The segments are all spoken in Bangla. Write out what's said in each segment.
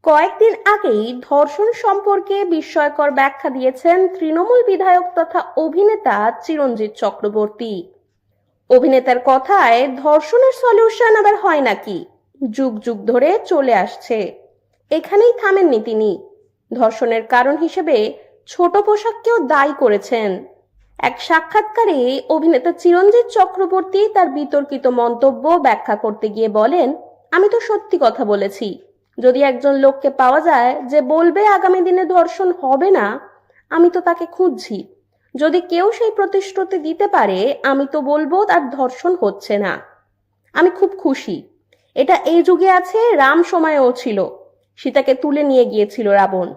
কয়েকদিন আগেই ধর্ষণ সম্পর্কে বিস্ময়কর ব্যাখ্যা দিয়েছেন তৃণমূল বিধায়ক তথা অভিনেতা চিরঞ্জিত চক্রবর্তী। অভিনেতার কথায় ধর্ষণের সলিউশন আবার হয় নাকি, যুগ যুগ ধরে চলে আসছে, এখানেই থামেননি তিনি। ধর্ষণের কারণ হিসেবে ছোট পোশাককেও দায়ী করেছেন। এক সাক্ষাৎকারে অভিনেতা চিরঞ্জিত চক্রবর্তী তার বিতর্কিত মন্তব্য ব্যাখ্যা করতে গিয়ে বলেন, আমি তো সত্যি কথা বলেছি। যদি একজন লোককে পাওয়া যায় যে বলবে আগামী দিনে ধর্ষণ হবে না, আমি তো তাকে খুঁজছি। যদি কেউ সেই প্রতিশ্রুতি দিতে পারে, আমি তো বলবো তার ধর্ষণ হচ্ছে না। আমি খুব খুশি। এটা এই যুগে আছে, রাম সময়েও ছিল। সীতাকে তুলে নিয়ে গিয়েছিল রাবণ,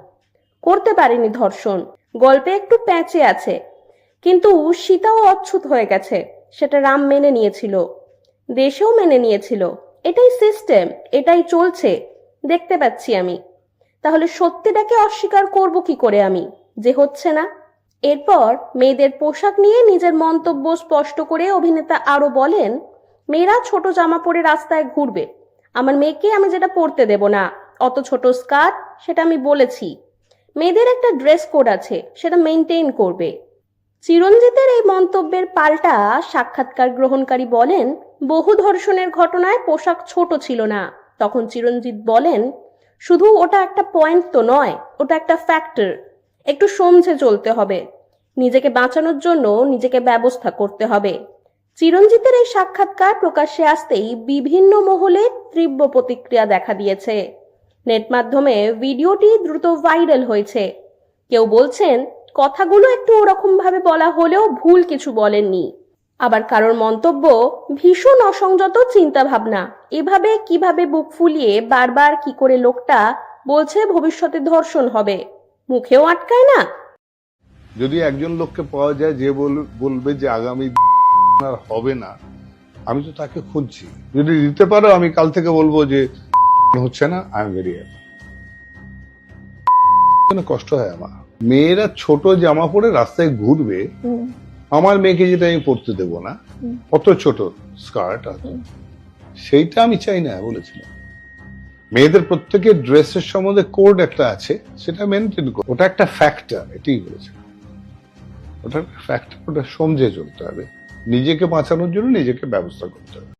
করতে পারেনি ধর্ষণ। গল্পে একটু প্যাঁচে আছে, কিন্তু সীতাও অচ্ছুত হয়ে গেছে, সেটা রাম মেনে নিয়েছিল, দেশেও মেনে নিয়েছিল। এটাই সিস্টেম, এটাই চলছে, দেখতে পাচ্ছি আমি। তাহলে সত্যিটাকে অস্বীকার করব কি করে আমি, যে হচ্ছে না। এরপর মেয়েদের পোশাক নিয়ে নিজের মন্তব্য স্পষ্ট করে অভিনেতা আরো বলেন, মেয়েরা ছোট জামা পরে রাস্তায় ঘুরবে, আমার মেয়েকে আমি যেটা পরতে দেব না, অত ছোট স্কার্ট, সেটা আমি বলেছি। মেয়েদের একটা ড্রেস কোড আছে, সেটা মেনটেন করবে। চিরঞ্জিতের এই মন্তব্যের পাল্টা সাক্ষাৎকার গ্রহণকারী বলেন, বহু ধর্ষণের ঘটনায় পোশাক ছোট ছিল না। তখন চিরঞ্জিত বলেন, শুধু ওটা একটা পয়েন্ট তো নয়, ওটা একটা ফ্যাক্টর। একটু সমঝে চলতে হবে, নিজেকে বাঁচানোর জন্য নিজেকে ব্যবস্থা করতে হবে। চিরঞ্জিতের এই সাক্ষাৎকার প্রকাশ্যে আসতেই বিভিন্ন মহলে তীব্র প্রতিক্রিয়া দেখা দিয়েছে। নেট মাধ্যমে ভিডিওটি দ্রুত ভাইরাল হয়েছে। কেউ বলছেন, কথাগুলো একটু ওরকম ভাবে বলা হলেও ভুল কিছু বলেননি। আবার কারোর মন্তব্য, ভীষণ অসংযত চিন্তা ভাবনা, এভাবে কিভাবে বুক ফুলিয়ে বারবার কি করে লোকটা বলছে ভবিষ্যতে ধর্ষণ হবে, মুখেও আটকায় না। যদি একজন লোককে পাওয়া যায় যে বলবে যে আগামী আর হবে না, আমি তো তাকে খুঁজছি। যদি দিতে পারো, আমি কাল থেকে বলবো যে হচ্ছে না, আই এম ভেরি হ্যাপি। কষ্ট হয় আমার। মেয়েরা ছোট জামা পরে রাস্তায় ঘুরবে, আমার মেয়েকে যেটা আমি পরতে দেবো না, কত ছোট স্কার্ট আছে, সেইটা আমি চাই না বলেছিলাম। মেয়েদের প্রত্যেকের ড্রেসের সম্বন্ধে কোড একটা আছে, সেটা মেনটেন করো, ওটা একটা ফ্যাক্টর, এটাই বলেছিলাম। ওটা ফ্যাক্টর, ওটা সমঝে চলতে হবে। নিজেকে বাঁচানোর জন্য নিজেকে ব্যবস্থা করতে হবে।